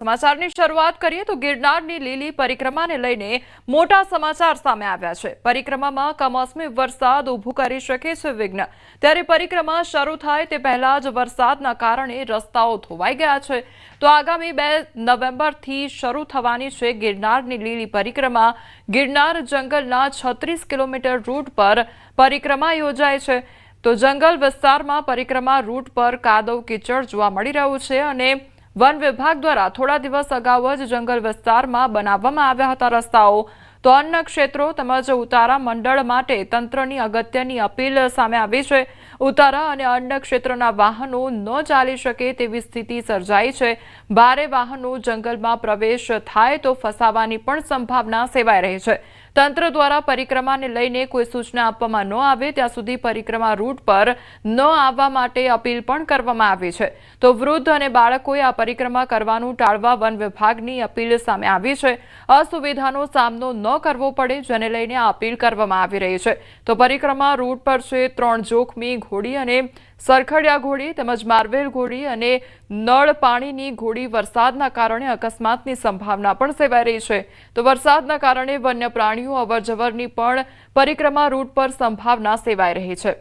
સમાચારની શરૂઆત કરીએ તો ગિરનારની લીલી પરિક્રમાને લઈને મોટા સમાચાર સામે આવ્યા છે। પરિક્રમામાં કમોસમી વરસાદ ઊભું કરી શકે છે વિઘ્ન। ત્યારે પરિક્રમા શરૂ થાય તે પહેલા જ વરસાદના કારણે રસ્તાઓ ધોવાઈ ગયા છે। તો આગામી 2 નવેમ્બરથી શરૂ થવાની છે ગિરનારની લીલી પરિક્રમા। ગિરનાર જંગલના 36 કિલોમીટર રૂટ પર પરિક્રમા યોજાય છે। તો જંગલ વિસ્તારમાં પરિક્રમા રૂટ પર કાદવ કીચડ જોવા મળી રહ્યું છે અને वन विभाग द्वारा थोड़ा दिवस अगाऊ ज जंगल विस्तार में बनाववामां आव्या हता रस्ताओ। तो अन्य क्षेत्रों तमज उतारा मंडल माटे तंत्रनी अगत्यनी अपील सामे आवी छे। उतारा अने अन्य क्षेत्रना वाहनों न चाली शके तेवी स्थिति सर्जाई छे। भारे वाहनों जंगल में प्रवेश थाय तो फसावानी पण संभावना सेवाई रही छे। तंत्र द्वारा परिक्रमा ने लईने कोई सूचना आपवामां न आवे त्यां सुधी परिक्रमा रूट पर न आववा माटे अपील पण करवामां आवी छे। तो वृद्ध अने बाळकोए आ परिक्रमा करवानुं टाळवा वन विभागनी अपील सामे आवी छे। असुविधानो सामनो न करवो पड़े जेने लईने आ अपील करवामां आवी रही छे। तो परिक्रमा रूट पर छे 3 जोखमी घोड़ी अने सरखड़िया घोड़ी तेमज मार्वेल घोड़ी अने नळ पाणीनी घोड़ी वरसादना कारणे अकस्मातनी संभावना पण सेवाई रही छे। तो वरसादना कारणे वन्य प्राणीओ अवरजवरनी पण परिक्रमा रूट पर संभावना सेवाई रही छे।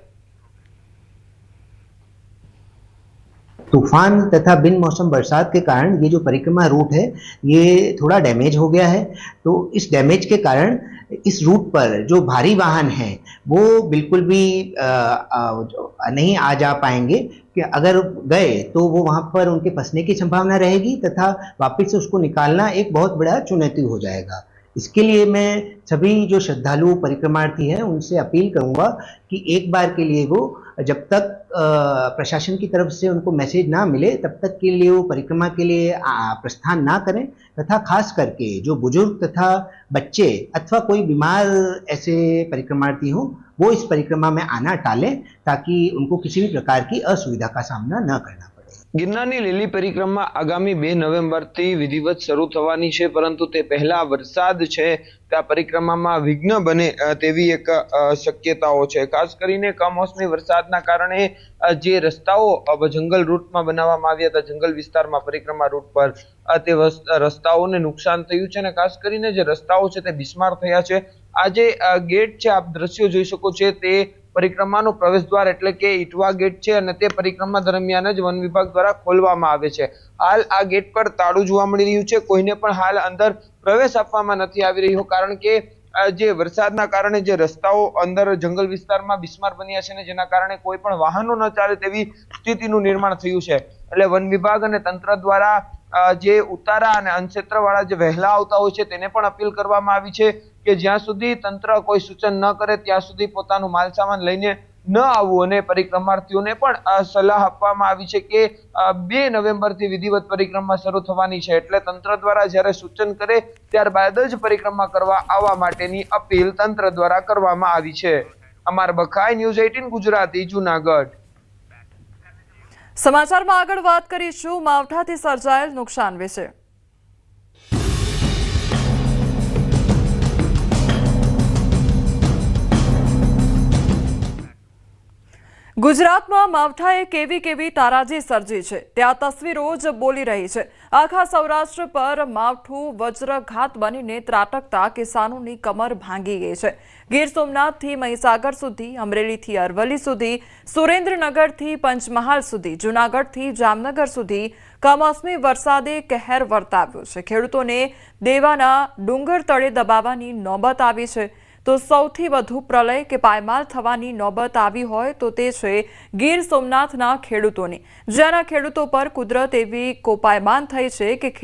तूफान तथा बिन मौसम बरसात के कारण ये जो परिक्रमा रूट है ये थोड़ा डैमेज हो गया है। तो इस डैमेज के कारण इस रूट पर जो भारी वाहन हैं वो बिल्कुल भी नहीं आ जा पाएंगे कि अगर गए तो वो वहाँ पर उनके फंसने की संभावना रहेगी तथा वापस से उसको निकालना एक बहुत बड़ा चुनौती हो जाएगा। इसके लिए मैं सभी जो श्रद्धालु परिक्रमार्थी हैं उनसे अपील करूंगा कि एक बार के लिए वो जब तक प्रशासन की तरफ से उनको मैसेज ना मिले तब तक के लिए वो परिक्रमा के लिए प्रस्थान ना करें तथा खास करके जो बुजुर्ग तथा बच्चे अथवा कोई बीमार ऐसे परिक्रमार्थी हों वो इस परिक्रमा में आना टालें ताकि उनको किसी भी प्रकार की असुविधा का सामना न करना पड़े। गिरनारनी લીલી પરિક્રમા આગામી 2 નવેમ્બરથી વિધિવત શરૂ થવાની છે, પરંતુ તે પહેલા વરસાદ છે તે પરિક્રમામાં વિઘ્ન બને તેવી એક શક્યતાઓ છે। ખાસ કરીને કમોસમી વરસાદના કારણે જે રસ્તાઓ જંગલ રૂટમાં બનાવવામાં આવ્યા હતા જંગલ વિસ્તારમાં પરિક્રમા રૂટ પર તે રસ્તાઓને નુકસાન થયું છે અને ખાસ કરીને જે રસ્તાઓ છે તે બિસ્માર થયા છે। આ જે ગેટ છે આપ દ્રશ્યો જોઈ શકો છો તે परिक्रमाનો प्रवेशद्वार એટલે કે ઈટવા ગેટ છે અને તે પરિક્રમા દરમિયાન જ વન વિભાગ દ્વારા ખોલવામાં આવે છે। હાલ આ ગેટ પર તાળું જોવા મળી રહ્યું છે, કોઈને પણ હાલ અંદર પ્રવેશ આપવામાં નથી આવી રહ્યો કારણ કે જે વરસાદના કારણે જે રસ્તાઓ અંદર જંગલ વિસ્તારમાં બિસ્માર બન્યા છે ને જેના કારણે કોઈ પણ વાહનો ન ચાલે તેવી સ્થિતિનું નિર્માણ થયું છે। એટલે વન વિભાગ અને તંત્ર દ્વારા જે ઉતારા અને અનક્ષેત્રવાળા જે વહેલા આવતા હોય છે તેને પણ અપીલ કરવામાં આવી છે કે જ્યાં સુધી તંત્ર કોઈ સૂચન ન કરે ત્યાં સુધી પોતાનું માલ સામાન લઈને ન આવવું અને પરિક્રમાર્થીઓને પણ સલાહ આપવામાં આવી છે કે 2 નવેમ્બરથી વિધિવત પરિક્રમા શરૂ થવાની છે એટલે તંત્ર દ્વારા જ્યારે સૂચન કરે ત્યારબાદ જ પરિક્રમા કરવા આવવા માટેની અપીલ તંત્ર દ્વારા કરવામાં આવી છે। અમર બખાઈ ન્યૂઝ 18 ગુજરાતી જૂનાગઢ। સમાચારમાં આગળ વાત કરીશું માવઠાથી સર્જાયેલ નુકસાન વિશે। ગુજરાતમાં માવઠાએ કેવી તારાજી સર્જી છે તે આ તસવીરો જ બોલી રહી છે। આખા સૌરાષ્ટ્ર પર માવઠું વજ્રઘાત બનીને ત્રાટકતા કિસાનોની કમર ભાંગી ગઈ છે। ગીર સોમનાથથી મહીસાગર સુધી, અમરેલીથી અરવલ્લી સુધી, સુરેન્દ્રનગરથી પંચમહાલ સુધી, જૂનાગઢથી જામનગર સુધી કમોસમી વરસાદે કહેર વર્તાવ્યો છે। ખેડૂતોને દેવાના ડુંગર તળે દબાવવાની નોબત આવી છે। तो સૌથી વધુ પ્રલય કે પાયમાલ થવાની નોબત આવી હોય તો તે છે ગીર સોમનાથના ખેડૂતોની, જેના ખેડૂતો પર કુદરત એવી કોપાયમાન થઈ છે કે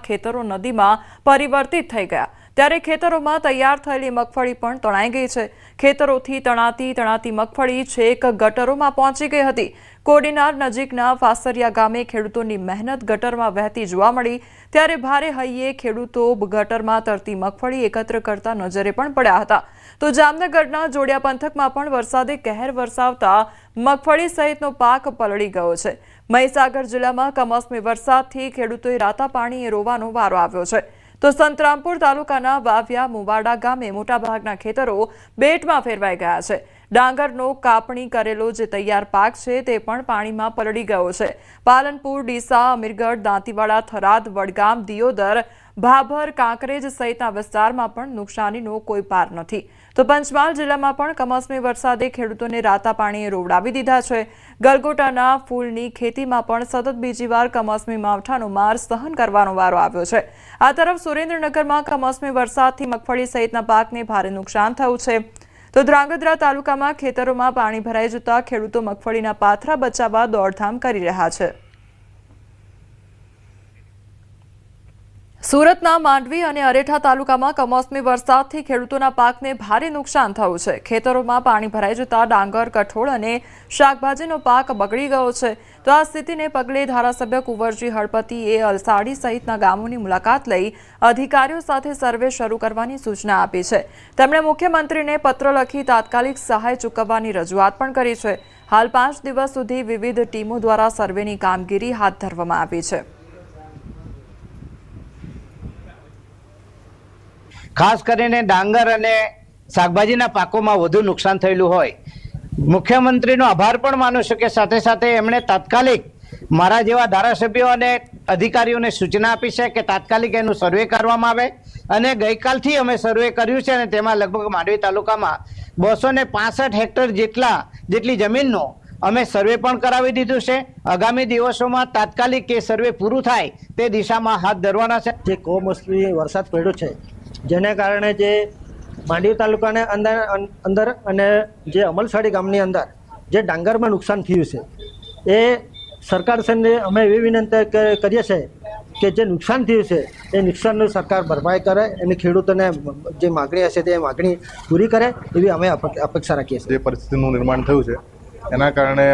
ખેતરો નદીમાં પરિવર્તિત થઈ ગયા। ત્યારે ખેતરોમાં તૈયાર થયેલી મગફળી પણ તણાઈ ગઈ છે। ખેતરોથી તણાતી મગફળી છેક ગટરોમાં પહોંચી ગઈ હતી। કોડીનાર નજીકના ફાસરિયા ગામે ખેડૂતોની મહેનત ગટરમાં વહેતી જોવા મળી। ત્યારે ભારે હૈયે ખેડૂતો ગટરમાં તરતી મગફળી એકત્ર કરતા નજરે પણ પડ્યા હતા। તો જામનગરના જોડિયા પંથકમાં પણ વરસાદે કહેર વરસાવતા મગફળી સહિતનો પાક પલળી ગયો છે। મહીસાગર જિલ્લામાં કમોસમી વરસાદથી ખેડૂતોએ રાતા પાણીએ રોવાનો વારો આવ્યો છે। તો સંતરામપુર તાલુકાના વાવિયા મુવાડા ગામે મોટાભાગના ખેતરો બેટમાં ફેરવાઈ ગયા છે। ડાંગરનો કાપણી કરેલો જે તૈયાર પાક છે તે પણ પાણીમાં પલળી ગયો છે। પાલનપુર, ડીસા, અમીરગઢ, દાંતીવાડા, થરાદ, વડગામ, દિયોદર, ભાભર, કાંકરેજ સહિતના વિસ્તારમાં પણ નુકસાનીનો કોઈ પાર નથી। તો પંચમહાલ જિલ્લામાં પણ કમોસમી વરસાદે ખેડૂતોને રાતા પાણીએ રોવડાવી દીધા છે। ગલગોટાના ફૂલની ખેતીમાં પણ સતત બીજી વાર કમોસમી માવઠાનો માર સહન કરવાનો વારો આવ્યો છે। આ તરફ સુરેન્દ્રનગરમાં કમોસમી વરસાદથી મગફળી સહિતના પાકને ભારે નુકસાન થયું છે। તો ધ્રાંગધ્રા તાલુકામાં ખેતરોમાં પાણી ભરાઈ જતા ખેડૂતો મગફળીના પાથરા બચાવવા દોડધામ કરી રહ્યા છે। સુરતના માંડવી અને અરેઠા તાલુકામાં કમોસમી વરસાદથી ખેડૂતોના પાકને ભારે નુકસાન થયું છે। ખેતરોમાં પાણી ભરાઈ જતા ડાંગર, કઠોળ અને શાકભાજીનો પાક બગડી ગયો છે। તો આ સ્થિતિને પગલે ધારાસભ્ય કુંવરજી હળપતિએ અલસાડી સહિતના ગામોની મુલાકાત લઈ અધિકારીઓ સાથે સર્વે શરૂ કરવાની સૂચના આપી છે। તેમણે મુખ્યમંત્રીને પત્ર લખી તાત્કાલિક સહાય ચૂકવવાની રજૂઆત પણ કરી છે। હાલ 5 દિવસ સુધી વિવિધ ટીમો દ્વારા સર્વેની કામગીરી હાથ ધરવામાં આવી છે। ખાસ કરીને ડાંગર અને શાકભાજીના પાકોમાં વધુ નુકસાન થયેલું હોય મુખ્યમંત્રીનો આભાર પણ માનું છું કે સાથે સાથે એમણે તાત્કાલિક મારા જેવા ધારાસભ્યો અને અધિકારીઓને સૂચના આપી છે કે તાત્કાલિક એનું સર્વે કરવામાં આવે। અને ગઈકાલથી અમે સર્વે કર્યું છે અને તેમાં લગભગ માંડવી તાલુકામાં 265 હેક્ટર જેટલી જમીનનો અમે સર્વે પણ કરાવી દીધું છે। આગામી દિવસોમાં તાત્કાલિક એ સર્વે પૂરું થાય તે દિશામાં હાથ ધરવાના છે। જે કમોસમી વરસાદ પડ્યો છે જેને કારણે જે માંડવી તાલુકાને અંદર અને જે અમલસાડી ગામની અંદર જે ડાંગરમાં નુકસાન થયું છે એ સરકારશ્રીને અમે એવી વિનંતી કરીએ છીએ કે જે નુકસાન થયું છે એ નુકસાનનું સરકાર ભરપાઈ કરે અને ખેડૂતોને જે માગણી હશે તે માગણી પૂરી કરે એવી અમે અપેક્ષા રાખીએ છીએ। જે પરિસ્થિતિનું નિર્માણ થયું છે એના કારણે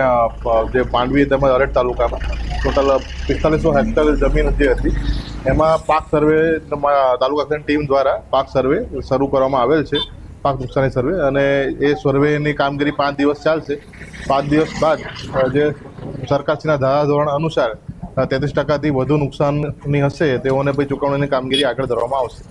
જે માંડવી તેમજ અરેઠ તાલુકામાં ટોટલ 4500 હેક્ટર જમીન જે હતી એમાં પાક સર્વે તાલુકા ટીમ દ્વારા પાક સર્વે શરૂ કરવામાં આવેલ છે, પાક નુકસાની સર્વે, અને એ સર્વેની કામગીરી 5 દિવસ ચાલશે। 5 દિવસ બાદ જે સરકારશ્રીના ધારાધોરણ અનુસાર 33% વધુ નુકસાનની હશે તેઓને પછી ચૂકવણીની કામગીરી આગળ ધરવામાં આવશે।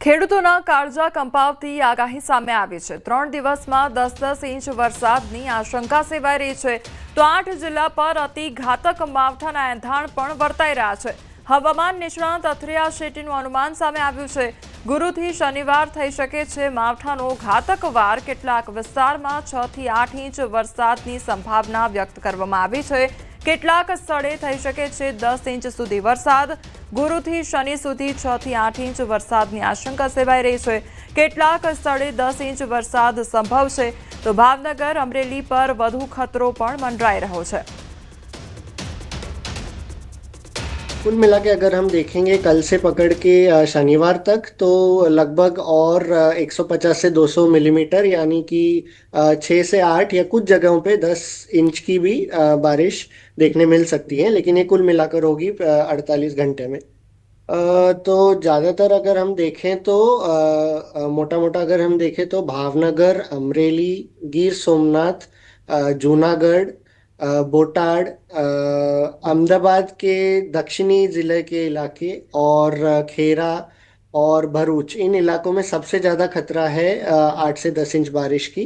ખેડૂતોના કાળજા કંપાવતી આગાહી સામે આવી છે। 3 દિવસમાં 10-10 ઇંચ વરસાદની આશંકા સેવાઈ રહી છે। તો 8 જિલ્લા પર અતિ ઘાતક માવઠાના એંધાણ પણ વર્તાઈ રહ્યા છે। હવામાન નિષ્ણાત અથરિયા શેટ્ટીનું અનુમાન સામે આવ્યું છે। ગુરુથી શનિવાર થઈ શકે છે માવઠાનો ઘાતક વાર। કેટલાક વિસ્તારમાં 6 થી 8 ઇંચ વરસાદની સંભાવના વ્યક્ત કરવામાં આવી છે। કેટલાક સ્થળે થઈ શકે છે 10 ઇંચ સુધી વરસાદ। ગુરુથી શનિ સુધી 6 થી 8 ઇંચ વરસાદની આશંકા સેવાઈ રહી છે। કેટલાક સ્થળે 10 ઇંચ વરસાદ સંભવ છે। તો ભાવનગર, અમરેલી પર વધુ ખતરો પણ મંડરાઈ રહ્યો છે। कुल मिला के अगर हम देखेंगे कल से पकड़ के शनिवार तक तो लगभग और 150 से 200 मिलीमीटर यानी कि 6 से 8 या कुछ जगहों पे 10 इंच की भी बारिश देखने मिल सकती है, लेकिन ये कुल मिलाकर होगी 48 घंटे में। तो ज़्यादातर अगर हम देखें तो मोटा मोटा अगर हम देखें तो भावनगर, अमरेली, गिर सोमनाथ, जूनागढ़, बोटाड, अहमदाबाद के दक्षिणी ज़िले के इलाके और खेरा और भरूच, इन इलाकों में सबसे ज़्यादा खतरा है 8 से 10 इंच बारिश की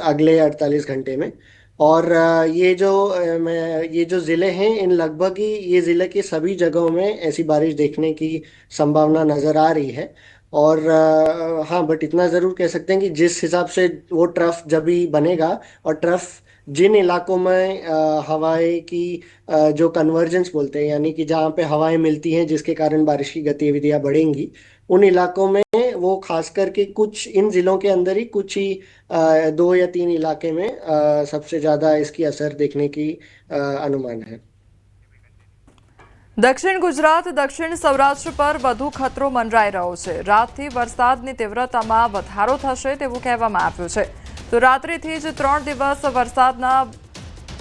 अगले 48 घंटे में। और ये जो ज़िले हैं इन लगभग ही ये ज़िले के सभी जगहों में ऐसी बारिश देखने की संभावना नज़र आ रही है। और हाँ, बट इतना ज़रूर कह सकते हैं कि जिस हिसाब से वो ट्रफ जब भी बनेगा और ट्रफ जिन इलाकों में हवाएं की जो कन्वर्जेंस बोलते हैं यानी कि जहाँ पे हवाएं मिलती हैं जिसके कारण बारिश की गतिविधियाँ बढ़ेंगी, उन इलाकों में वो खास करके कुछ इन ज़िलों के अंदर ही कुछ ही 2 या 3 इलाके में सबसे ज़्यादा इसकी असर देखने की अनुमान है। દક્ષિણ ગુજરાત, દક્ષિણ સૌરાષ્ટ્ર પર વધુ ખતરો મંડરાઈ રહ્યો છે। રાતથી વરસાદની તીવ્રતામાં વધારો થશે તેવું કહેવામાં આવ્યું છે। તો રાત્રિથી જ 3 દિવસ વરસાદના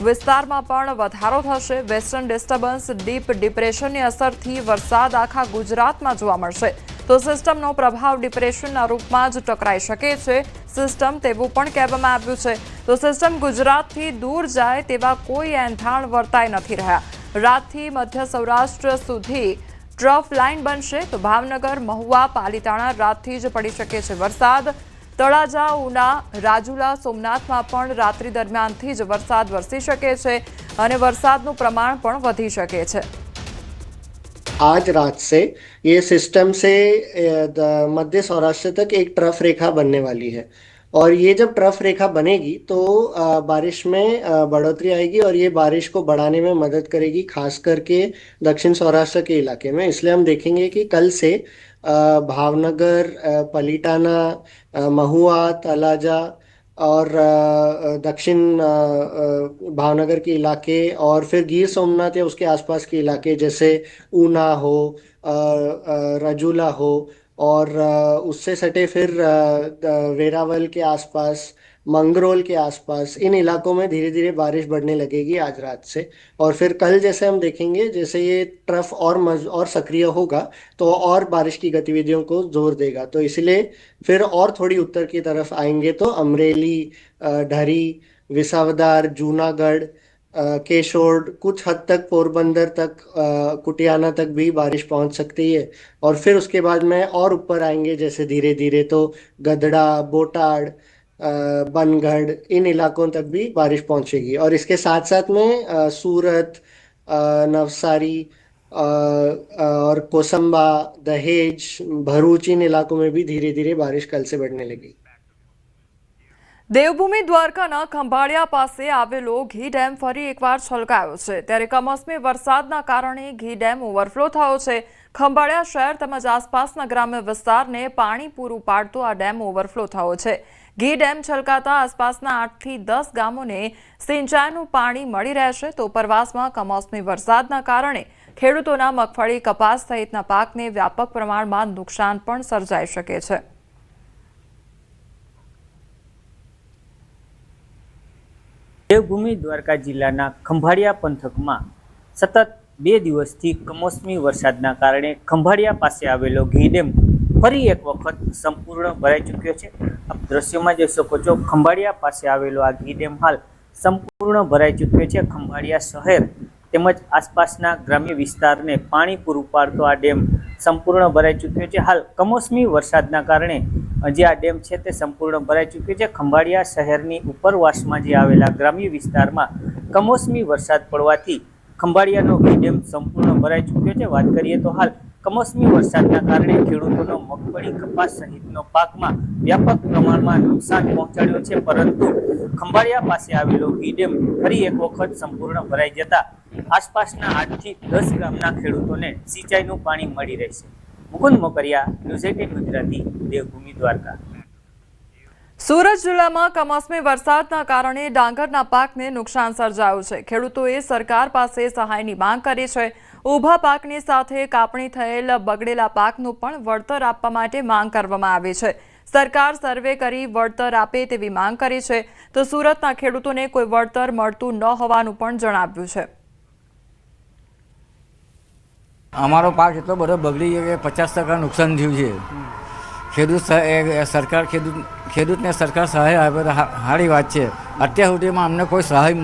વિસ્તારમાં પણ વધારો થશે। વેસ્ટર્ન ડિસ્ટર્બન્સ ડીપ ડિપ્રેશનની અસરથી વરસાદ આખા ગુજરાતમાં જોવા મળશે। તો સિસ્ટમનો પ્રભાવ ડિપ્રેશનના રૂપમાં જ ટકરાઈ શકે છે સિસ્ટમ તેવું પણ કહેવામાં આવ્યું છે। તો સિસ્ટમ ગુજરાતથી દૂર જાય તેવા કોઈ એંધાણ વર્તાઈ નથી રહ્યા। રાતથી મધ્ય સૌરાષ્ટ્ર સુધી ટ્રફ લાઇન બનશે તો ભાવનગર, મહુવા, પાલીતાણા રાતથી જ પડી શકે છે વરસાદ. તળાજા, ઉના, રાજુલા, સોમનાથમાં પણ રાત્રિ દરમિયાનથી જ વરસાદ વરસી શકે છે અને વરસાદનું પ્રમાણ પણ વધી શકે છે. आज रात से ये सिस्टम से मध्य सौराष्ट्र तक एक ट्रफ रेखा बनने वाली है और ये जब ट्रफ रेखा बनेगी तो बारिश में बढ़ोतरी आएगी और ये बारिश को बढ़ाने में मदद करेगी, खास करके दक्षिण सौराष्ट्र के इलाके में. इसलिए हम देखेंगे कि कल से भावनगर, पलीटाना, महुआ, तलाजा और दक्षिण भावनगर के इलाके और फिर गिर सोमनाथ या उसके आसपास के इलाके जैसे ऊना हो, रजूला हो और उससे सटे फिर वेरावल के आसपास, मंगरोल के आसपास, इन इलाकों में धीरे धीरे बारिश बढ़ने लगेगी आज रात से. और फिर कल जैसे हम देखेंगे जैसे ये ट्रफ और सक्रिय होगा तो और बारिश की गतिविधियों को जोर देगा. तो इसलिए फिर और थोड़ी उत्तर की तरफ आएंगे तो अमरेली, ढरी, विसावदर, जूनागढ़, केशोद, कुछ हद तक पोरबंदर तक, कुटियाना तक भी बारिश पहुंच सकती है. और फिर उसके बाद में और ऊपर आएंगे जैसे धीरे धीरे तो गधड़ा, बोटाड, बनगढ़, इन इलाकों तक भी बारिश पहुंचेगी. और इसके साथ साथ में सूरत, नवसारी और कोसंबा, दहेज, भरूच, इन इलाकों में भी धीरे धीरे बारिश कल से बढ़ने लगेगी. દેવભૂમિ દ્વારકાના ખંભાળિયા પાસે આવેલો ઘી ડેમ ફરી એકવાર છલકાયો છે. ત્યારે કમોસમી વરસાદના કારણે ઘી ડેમ ઓવરફ્લો થયો છે. ખંભાળિયા શહેર તેમજ આસપાસના ગ્રામ્ય વિસ્તારને પાણી પૂરું પાડતો આ ડેમ ઓવરફ્લો થયો છે. ઘી ડેમ છલકાતા આસપાસના 8 થી 10 ગામોને સિંચાઈનું પાણી મળી રહેશે. તો ઉપરવાસમાં કમોસમી વરસાદના કારણે ખેડૂતોના મગફળી, કપાસ સહિતના પાકને વ્યાપક પ્રમાણમાં નુકસાન પણ સર્જાઈ શકે છે. દેવભૂમિ દ્વારકા જિલ્લાના ખંભાળિયા પંથકમાં સતત 2 દિવસથી કમોસમી વરસાદના કારણે ખંભાળિયા પાસે આવેલો ઘી ડેમ ફરી એક વખત સંપૂર્ણ ભરાઈ ચૂક્યો છે. આપ દ્રશ્યોમાં જોઈ શકો છો, ખંભાળિયા પાસે આવેલો આ ઘી ડેમ હાલ સંપૂર્ણ ભરાઈ ચૂક્યો છે. ખંભાળિયા શહેર તેમજ આસપાસના ગ્રામ્ય વિસ્તારને પાણી પૂરું પાડતો આ ડેમ સંપૂર્ણ ભરાઈ ચૂક્યો છે. હાલ કમોસમી વરસાદના કારણે જે આ ડેમ છે તે સંપૂર્ણ ભરાઈ ચૂક્યો છે. ખંભાળિયા શહેરની ઉપરવાસમાં જે આવેલા ગ્રામ્ય વિસ્તારમાં કમોસમી વરસાદ પડવાથી ખંભાળિયાનો ઘી ડેમ સંપૂર્ણ ભરાઈ ચૂક્યો છે. વાત કરીએ તો હાલ કમોસમી વરસાદના કારણે ખેડૂતોનો મગફળી, કપાસ સહિતનો પાકમાં વ્યાપક પ્રમાણમાં નુકસાન પહોંચાડ્યું છે. પરંતુ ખંભાળિયા પાસે આવેલો ઘી ડેમ ફરી એક વખત સંપૂર્ણ ભરાઈ જતા આસપાસના 8 થી 10 ગામના ખેડૂતોને સિંચાઈનું પાણી મળી રહેશે. મુકુંદ મોકરિયા, ન્યૂઝ 18 ગુજરાતી, દેવભૂમિ દ્વારકા. સુરત જિલ્લામાં કમોસમી વરસાદના કારણે ડાંગરના પાકને નુકસાન સર્જાયું છે. ખેડૂતોએ સરકાર પાસે સહાયની માંગ કરી છે. ઊભા પાકની સાથે કાપણી થયેલ બગડેલા પાકનું પણ વળતર આપવા માટે માંગ કરવામાં આવી છે. સરકાર સર્વે કરી વળતર આપે તેવી માંગ કરી છે. તો સુરતના ખેડૂતોને કોઈ વળતર મળતું ન હોવાનું પણ જણાવ્યું છે. અમારો પાક એટલો બધો બગડી ગયો કે 50% નુકસાન થયું છે. ખેડૂતને સરકાર સહાય આપે તો સારી વાત છે. અત્યાર સુધીમાં અમને કોઈ સહાય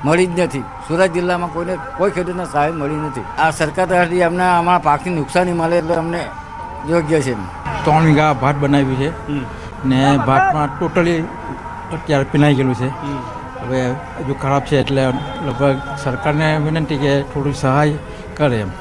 મળી જ નથી. સુરત જિલ્લામાં કોઈ ખેડૂતને સહાય મળી નથી. આ સરકાર તરફથી અમને અમારા પાકની નુકસાની મળે એટલે અમને યોગ્ય છે. 3 વીઘા ભાત બનાવ્યું છે ને ભાતમાં ટોટલી અત્યારે પીનાઈ ગયેલું છે. હવે હજુ ખરાબ છે એટલે લગભગ સરકારને વિનંતી કે થોડી સહાય કરે એમ.